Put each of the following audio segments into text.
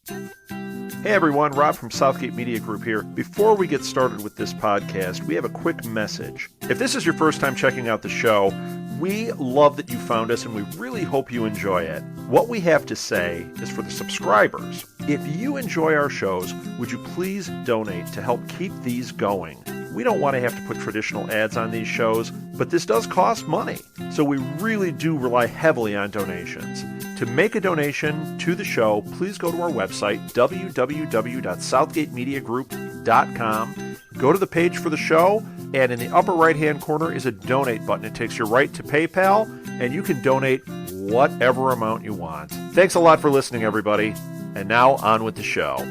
Hey everyone, Rob from Southgate Media Group here. Before we get started with this podcast, we have a quick message. If this is your first time checking out the show, we love that you found us and we really hope you enjoy it. What we have to say is for the subscribers. If you enjoy our shows, would you please donate to help keep these going? We don't want to have to put traditional ads on these shows, but this does cost money. So we really do rely heavily on donations. To make a donation to the show, please go to our website, www.southgatemediagroup.com. Go to the page for the show, and in the upper right-hand corner is a donate button. It takes you right to PayPal, and you can donate whatever amount you want. Thanks a lot for listening, everybody. And now, on with the show.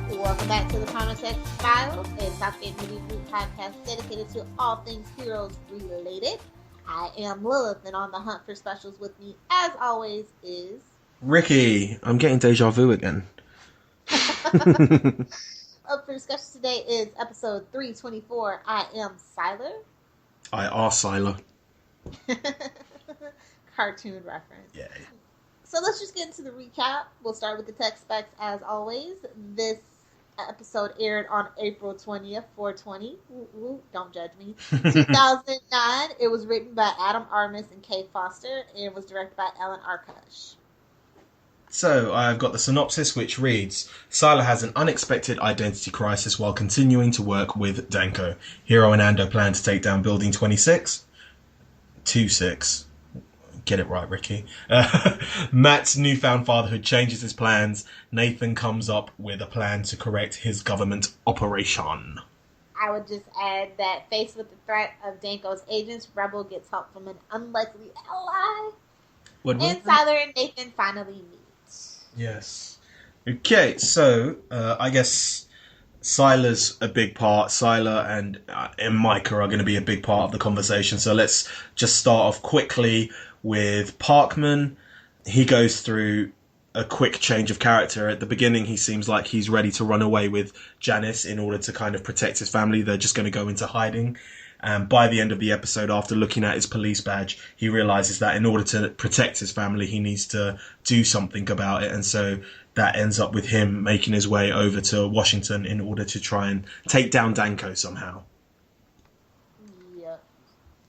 Welcome back to the Context Files, a Southgate Media Group podcast dedicated to all things heroes related. I am Lilith, and on the hunt for specials with me, as always, is Ricky. I'm getting deja vu again. Up for discussion today is episode 324. I Am Sylar. I are Sylar. Cartoon reference. Yeah. So let's just get into the recap. We'll start with the tech specs as always. This episode aired on April 20th, 420. Don't judge me. 2009. It was written by Adam Armis and Kay Foster, and it was directed by Ellen Arkush. So I've got the synopsis, which reads: Sylar has an unexpected identity crisis while continuing to work with Danko. Hero and Ando plan to take down Building 26. 26. Get it right, Ricky. Matt's newfound fatherhood changes his plans. Nathan comes up with a plan to correct his government operation. I would just add that faced with the threat of Danko's agents, Rebel gets help from an unlikely ally. And Sylar and Nathan finally meet. Yes. Okay, so I guess Sylar's a big part. Sylar and Micah are going to be a big part of the conversation. So let's just start off quickly with Parkman. He goes through a quick change of character. At the beginning, he seems like he's ready to run away with Janice in order to kind of protect his family. They're just going to go into hiding. And by the end of the episode, after looking at his police badge, he realizes that in order to protect his family, he needs to do something about it. And so that ends up with him making his way over to Washington in order to try and take down Danko somehow.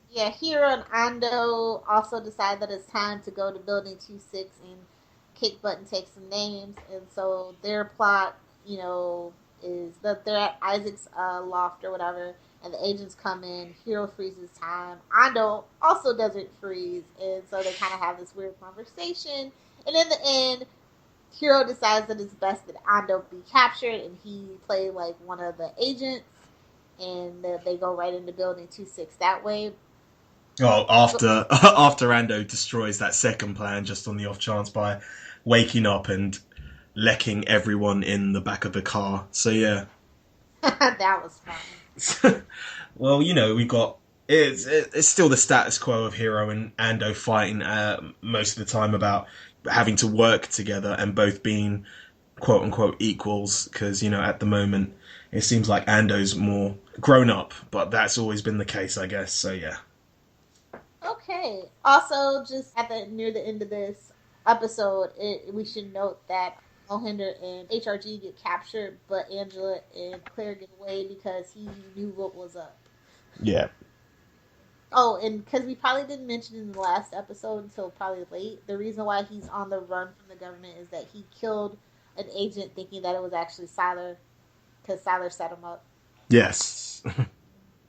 Yeah, Hero and Ando also decide that it's time to go to Building 26 and kick butt and take some names. And so their plot, is that they're at Isaac's loft or whatever, and the agents come in. Hero freezes time. Ando also doesn't freeze, and so they kind of have this weird conversation. And in the end, Hero decides that it's best that Ando be captured, and he play like one of the agents, and they go right into Building 26 that way. Oh, after Ando destroys that second plan just on the off chance by waking up and lecking everyone in the back of the car. So yeah. That was fun. Well, we've got it's still the status quo of Hero and Ando fighting most of the time about having to work together and both being quote unquote equals, because at the moment it seems like Ando's more grown up, but that's always been the case, I guess. So yeah. Okay. Also, just near the end of this episode, we should note that Mohinder and HRG get captured, but Angela and Claire get away because he knew what was up. Yeah. Oh, and because we probably didn't mention in the last episode until probably late, the reason why he's on the run from the government is that he killed an agent thinking that it was actually Sylar, because Sylar set him up. Yes.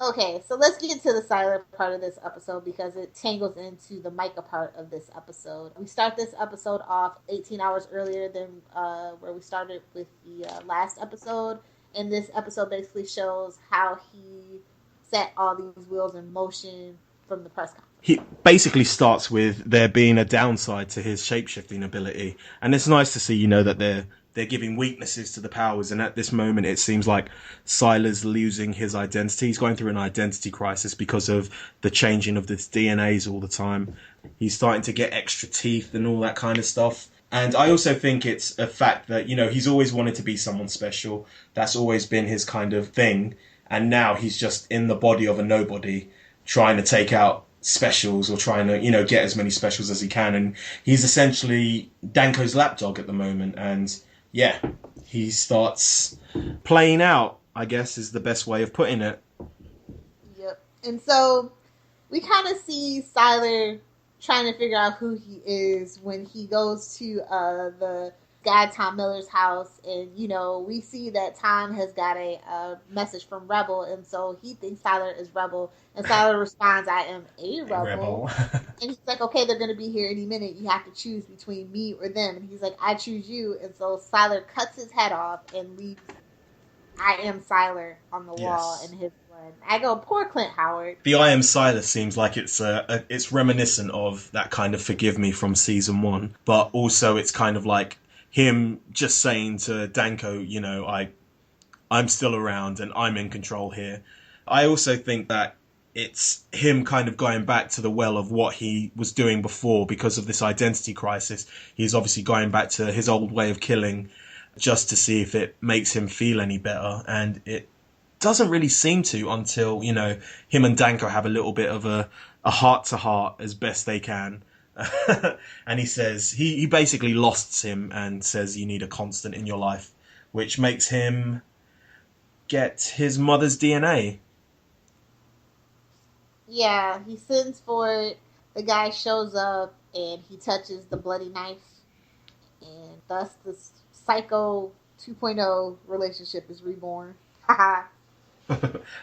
Okay, so let's get into the Sylar part of this episode because it tangles into the Micah part of this episode. We start this episode off 18 hours earlier than where we started with the last episode. And this episode basically shows how he set all these wheels in motion from the press conference. He basically starts with there being a downside to his shapeshifting ability. And it's nice to see, that they're giving weaknesses to the powers, and at this moment it seems like Sylar's losing his identity. He's going through an identity crisis because of the changing of his DNAs all the time. He's starting to get extra teeth and all that kind of stuff. And I also think it's a fact that, he's always wanted to be someone special. That's always been his kind of thing. And now he's just in the body of a nobody, trying to take out specials or trying to, get as many specials as he can. And he's essentially Danko's lapdog at the moment. And yeah, he starts playing out, I guess is the best way of putting it. Yep. And so we kind of see Sylar trying to figure out who he is when he goes to the guy Tom Miller's house, and we see that Tom has got a message from Rebel, and so he thinks Sylar is Rebel, and Sylar responds, "I am a rebel." And he's like, "Okay, they're going to be here any minute. You have to choose between me or them." And he's like, "I choose you." And so Sylar cuts his head off and leaves "I Am Sylar" on the wall in his blood. I go, poor Clint Howard. The I Am Sylar seems like it's reminiscent of that kind of Forgive Me from season 1, but also it's kind of like him just saying to Danko, I'm still around and I'm in control here. I also think that it's him kind of going back to the well of what he was doing before because of this identity crisis. He's obviously going back to his old way of killing just to see if it makes him feel any better. And it doesn't really seem to until, him and Danko have a little bit of a heart-to-heart as best they can. And he says, he basically losts him and says you need a constant in your life, which makes him get his mother's DNA. Yeah, he sends for it. The guy shows up and he touches the bloody knife. And thus the Psycho 2.0 relationship is reborn. Haha.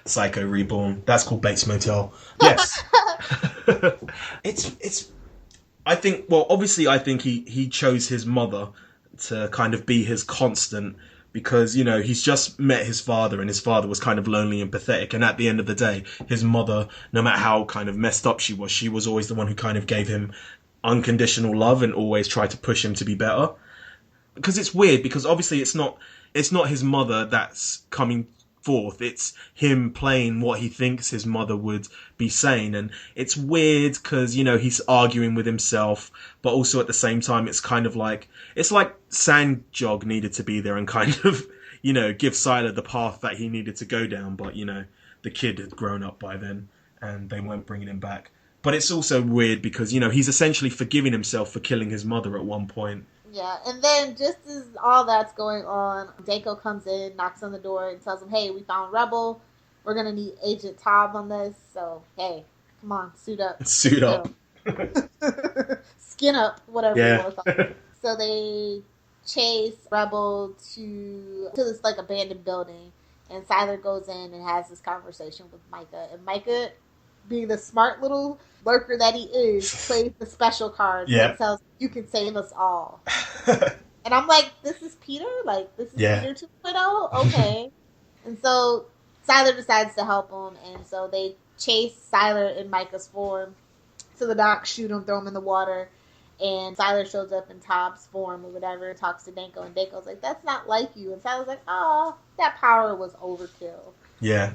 Psycho reborn. That's called Bates Motel. Yes. It's I think, well, obviously I think he chose his mother to kind of be his constant because, he's just met his father and his father was kind of lonely and pathetic. And at the end of the day, his mother, no matter how kind of messed up she was always the one who kind of gave him unconditional love and always tried to push him to be better. Because it's weird, because obviously it's not his mother that's coming forth. It's him playing what he thinks his mother would be saying. And it's weird because, he's arguing with himself, but also at the same time, it's kind of like, it's like Sandjog needed to be there and kind of, give Sylar the path that he needed to go down. But, the kid had grown up by then and they weren't bringing him back. But it's also weird because, he's essentially forgiving himself for killing his mother at one point. Yeah, and then just as all that's going on, Danko comes in, knocks on the door, and tells him, "Hey, we found Rebel. We're going to need Agent Tom on this. So, hey, come on, suit up. Suit up. Skin up, whatever you want to call it." So they chase Rebel to this, like, abandoned building, and Sylar goes in and has this conversation with Micah. And Micah, being the smart little lurker that he is, plays the special card and tells you can save us all. And I'm like, this is Peter? Like, this is Peter 2.0? Okay. And so Sylar decides to help him, and so they chase Sylar in Micah's form. So the docs shoot him, throw him in the water, and Sylar shows up in Tom's form or whatever, talks to Danko, and Danko's like, "That's not like you." And Sylar's like, "Oh, that power was overkill." Yeah.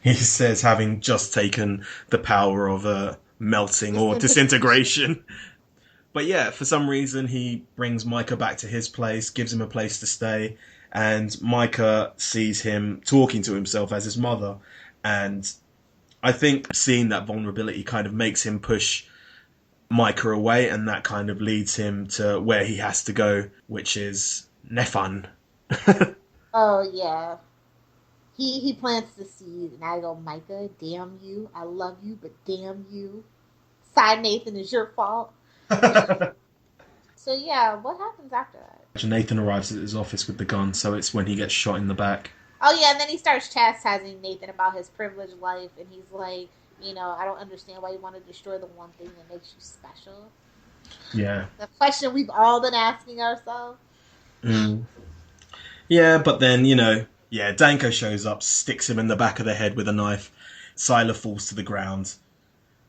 He says having just taken the power of melting or disintegration. But yeah, for some reason he brings Micah back to his place, gives him a place to stay, and Micah sees him talking to himself as his mother. And I think seeing that vulnerability kind of makes him push Micah away, and that kind of leads him to where he has to go, which is Nefan. Oh, yeah. He plants the seed, and I go, "Micah, damn you. I love you, but damn you. Side Nathan is your fault." So, yeah, what happens after that? Nathan arrives at his office with the gun, so it's when he gets shot in the back. Oh, yeah, and then he starts chastising Nathan about his privileged life, and he's like, "I don't understand why you want to destroy the one thing that makes you special." Yeah. The question we've all been asking ourselves. Yeah, but then, Danko shows up, sticks him in the back of the head with a knife. Sylar falls to the ground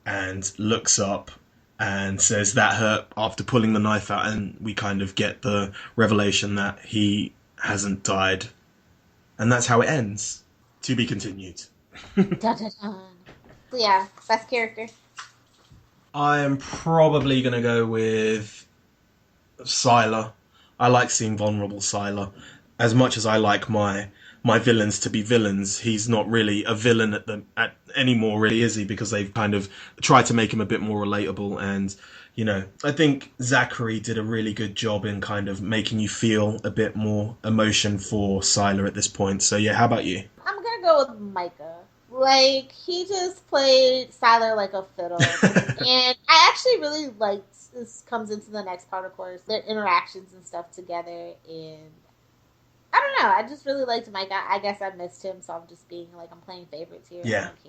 and looks up and says that hurt after pulling the knife out, and we kind of get the revelation that he hasn't died. And that's how it ends. To be continued. Dun, dun, dun. So yeah, best character. I am probably going to go with Sylar. I like seeing vulnerable Sylar. As much as I like my villains to be villains, he's not really a villain at anymore, really, is he? Because they've kind of tried to make him a bit more relatable. And I think Zachary did a really good job in kind of making you feel a bit more emotion for Sylar at this point. So yeah, how about you? I'm gonna go with Micah. Like, he just played Sylar like a fiddle. And I actually really liked, this comes into the next part, of course, their interactions and stuff together. And I don't know, I just really liked Micah. I guess I missed him, so I'm just being like, I'm playing favorites here. Yeah. I don't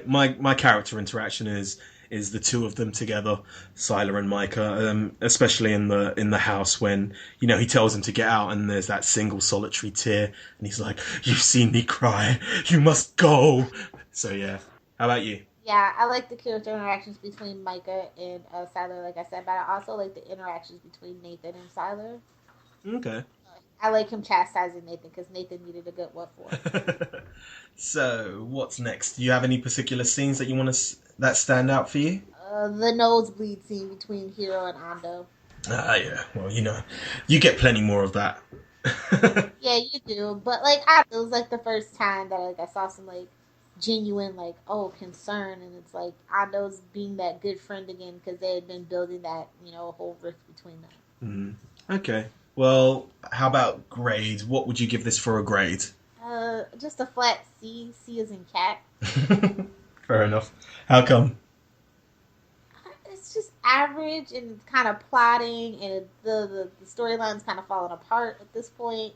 care. My character interaction is the two of them together, Sylar and Micah, especially in the house when he tells him to get out and there's that single solitary tear and he's like, "You've seen me cry, you must go." So yeah, how about you? Yeah, I like the character interactions between Micah and Sylar, like I said, but I also like the interactions between Nathan and Sylar. Okay. I like him chastising Nathan because Nathan needed a good what for. So what's next? Do you have any particular scenes that you want that stand out for you? The nosebleed scene between Hiro and Ando. Yeah. Well, you get plenty more of that. Yeah, you do. But it was like the first time that I saw some genuine concern, and it's like Ando's being that good friend again because they had been building that whole rift between them. Okay. Well, how about grades? What would you give this for a grade? Just a flat C. C as in cat. Fair enough. How come? It's just average and kind of plotting, and the storyline's kind of falling apart at this point.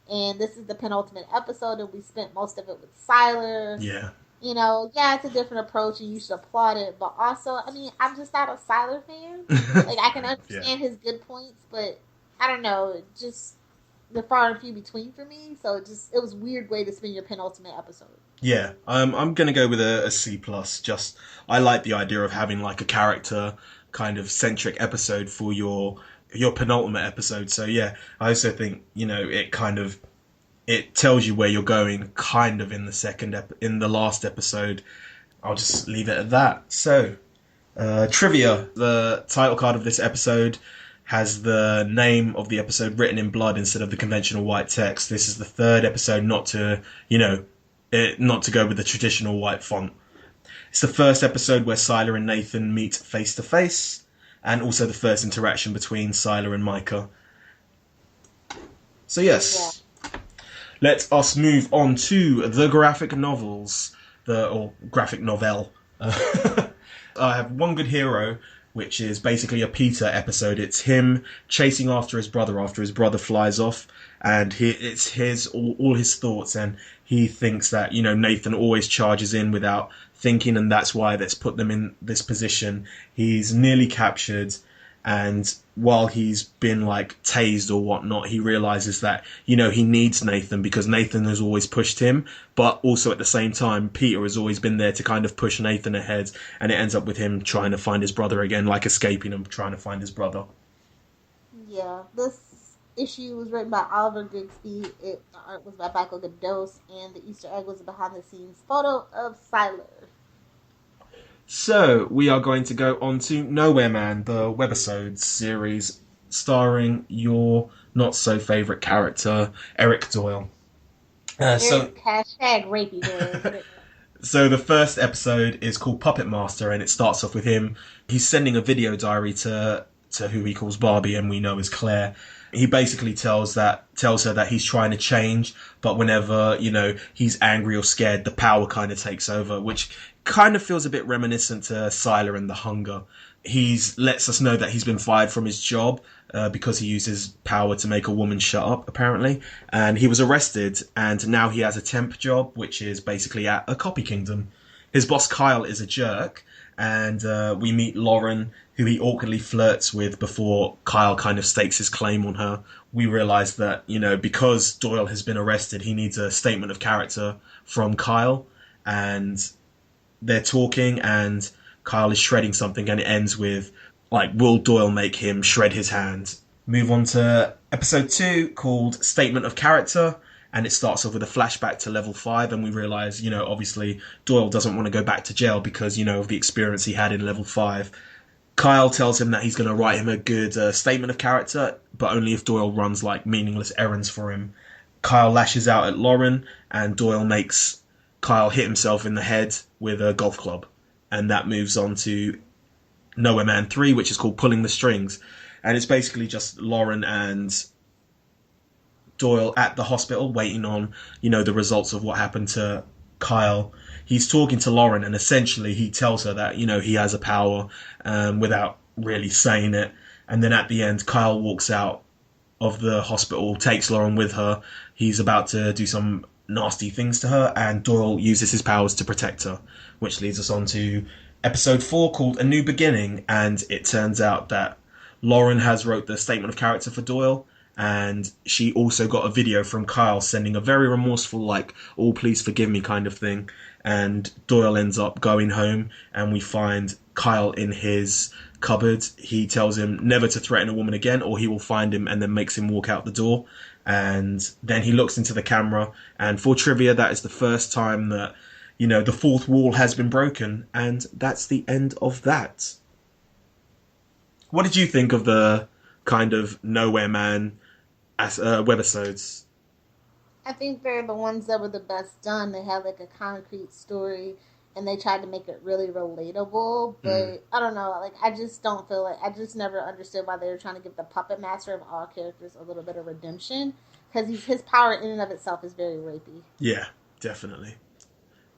And this is the penultimate episode, and we spent most of it with Sylar. Yeah. Yeah, it's a different approach, and you should applaud it. But also, I mean, I'm just not a Sylar fan. I can understand his good points, but I don't know, just the far and few between for me. So it was a weird way to spend your penultimate episode. Yeah, I'm gonna go with a C plus. Just I like the idea of having a character kind of centric episode for your penultimate episode. So yeah, I also think it tells you where you're going kind of in the last episode. I'll just leave it at that. So trivia: the title card of this episode has the name of the episode written in blood instead of the conventional white text. This is the third episode not to go with the traditional white font. It's the first episode where Sylar and Nathan meet face to face, and also the first interaction between Sylar and Micah. So yes, let us move on to the graphic novels, or graphic novel. I have One Good Hero, which is basically a Peter episode. It's him chasing after his brother flies off, and it's all his thoughts, and he thinks that Nathan always charges in without thinking, and that's why that's put them in this position. He's nearly captured, and while he's been tased or whatnot, he realizes that he needs Nathan because Nathan has always pushed him, but also at the same time Peter has always been there to kind of push Nathan ahead, and it ends up with him trying to find his brother again, escaping and trying to find his brother. Yeah, this issue was written by Oliver Grigsby. The art was by Michael Gados, and the Easter egg was a behind-the-scenes photo of Sylar. So, we are going to go on to Nowhere Man, the Webisodes series, starring your not-so-favourite character, Eric Doyle. Hashtag rapey Doyle. So the first episode is called Puppet Master, and it starts off with him. He's sending a video diary to who he calls Barbie, and we know as Claire. He basically tells her that he's trying to change, but whenever, he's angry or scared, the power kind of takes over, which kind of feels a bit reminiscent to Sylar and the Hunger. He lets us know that he's been fired from his job because he uses power to make a woman shut up, apparently. And he was arrested, and now he has a temp job, which is basically at a copy kingdom. His boss, Kyle, is a jerk, and we meet Lauren, who he awkwardly flirts with before Kyle kind of stakes his claim on her. We realise that, because Doyle has been arrested, he needs a statement of character from Kyle, and they're talking, and Kyle is shredding something, and it ends with, will Doyle make him shred his hand? Move on to episode 2, called Statement of Character, and it starts off with a flashback to level 5, and we realise, obviously Doyle doesn't want to go back to jail because, of the experience he had in level 5. Kyle tells him that he's going to write him a good statement of character, but only if Doyle runs like meaningless errands for him. Kyle lashes out at Lauren, and Doyle makes Kyle hit himself in the head with a golf club. And that moves on to Nowhere Man 3, which is called Pulling the Strings. And it's basically just Lauren and Doyle at the hospital waiting on, the results of what happened to Kyle. He's talking to Lauren, and essentially he tells her that, he has a power without really saying it. And then at the end, Kyle walks out of the hospital, takes Lauren with her. He's about to do some nasty things to her, and Doyle uses his powers to protect her, which leads us on to episode 4 called A New Beginning. And it turns out that Lauren has wrote the statement of character for Doyle, and she also got a video from Kyle sending a very remorseful, like, "oh, please forgive me" kind of thing. And Doyle ends up going home, and we find Kyle in his cupboard. He tells him never to threaten a woman again, or he will find him, and then makes him walk out the door. And then he looks into the camera, and for trivia, that is the first time that, the fourth wall has been broken. And that's the end of that. What did you think of the kind of Nowhere Man webisodes? I think they're the ones that were the best done. They had like a concrete story, and they tried to make it really relatable. But I don't know, like, I just don't feel like, I just never understood why they were trying to give the puppet master of all characters a little bit of redemption, because his power in and of itself is very rapey. Yeah, definitely.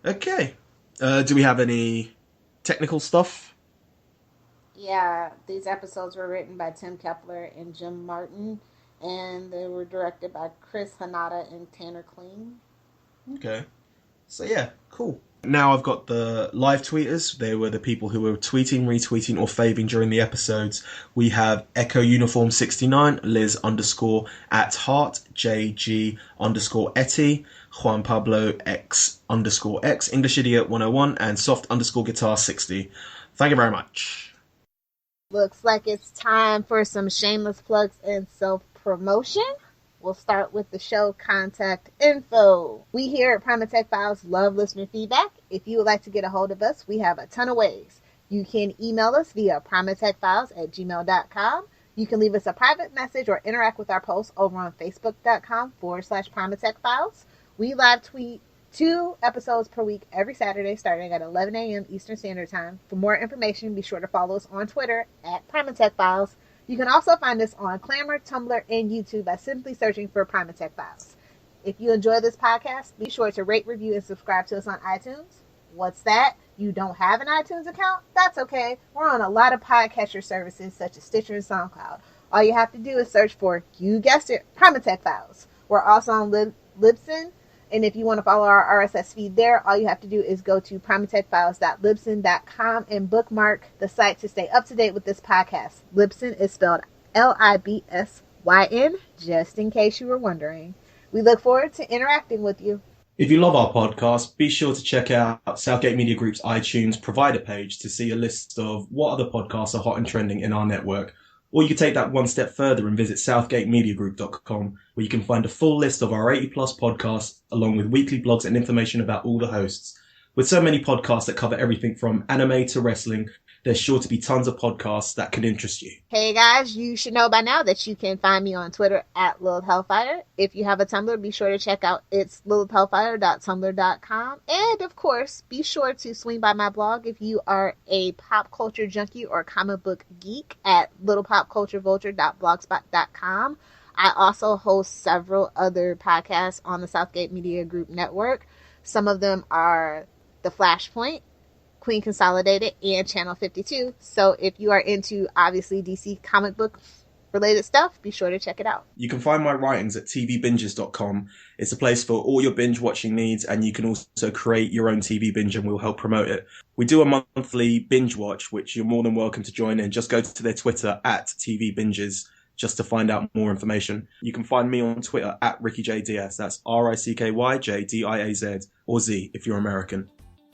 Okay. Do we have any technical stuff? Yeah, these episodes were written by Tim Kepler and Jim Martin, and they were directed by Chris Hanada and Tanner Kling. Okay. So yeah, cool. Now I've got the live tweeters. They were the people who were tweeting, retweeting, or faving during the episodes. We have Echo Uniform 69, Liz _@heart, JG _Etty, Juan Pablo X _X, English Idiot 101, and Soft _Guitar 60. Thank you very much. Looks like it's time for some shameless plugs and self-promotion. We'll start with the show contact info. We here at Primatech Files love listener feedback. If you would like to get a hold of us, we have a ton of ways. You can email us via primatechfiles@gmail.com. You can leave us a private message or interact with our posts over on facebook.com/primatechfiles. We live tweet 2 episodes per week every Saturday starting at 11 a.m. Eastern Standard Time. For more information, be sure to follow us on Twitter at Primatech Files. You can also find us on Clamor, Tumblr, and YouTube by simply searching for Primatech Files. If you enjoy this podcast, be sure to rate, review, and subscribe to us on iTunes. What's that? You don't have an iTunes account? That's okay. We're on a lot of podcatcher services such as Stitcher and SoundCloud. All you have to do is search for, you guessed it, Primatech Files. We're also on Libsyn. And if you want to follow our RSS feed there, all you have to do is go to primatechfiles.libsyn.com and bookmark the site to stay up to date with this podcast. Libsyn is spelled Libsyn, just in case you were wondering. We look forward to interacting with you. If you love our podcast, be sure to check out Southgate Media Group's iTunes provider page to see a list of what other podcasts are hot and trending in our network. Or you can take that one step further and visit southgatemediagroup.com, where you can find a full list of our 80-plus podcasts, along with weekly blogs and information about all the hosts. With so many podcasts that cover everything from anime to wrestling, there's sure to be tons of podcasts that could interest you. Hey guys, you should know by now that you can find me on Twitter at Lilith Hellfire. If you have a Tumblr, be sure to check out it's lilithhellfire.tumblr.com. And of course, be sure to swing by my blog if you are a pop culture junkie or comic book geek at littlepopculturevulture.blogspot.com. I also host several other podcasts on the Southgate Media Group network. Some of them are The Flashpoint, Queen Consolidated, and Channel 52. So if you are into, obviously, DC comic book related stuff, be sure to check it out. You can find my writings at tvbinges.com. It's a place for all your binge watching needs, and you can also create your own TV binge and we'll help promote it. We do a monthly binge watch, which you're more than welcome to join in. Just go to their Twitter at tvbinges just to find out more information. You can find me on Twitter at RickyJDiaz. That's RICKYJDIAZ, or Z if you're American.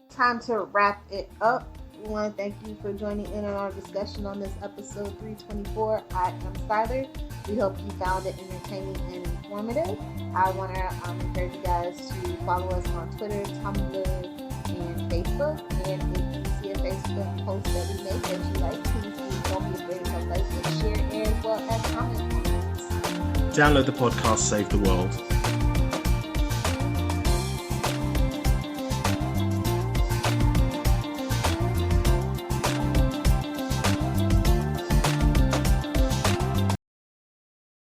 Time to wrap it up. We want to thank you for joining in on our discussion on this episode 324, I Am Sylar. We hope you found it entertaining and informative. I want to encourage you guys to follow us on Twitter, Tumblr, and Facebook. And if you see a Facebook post that we make that you like, please don't be afraid to like and share as well as comment. Download the podcast Save the World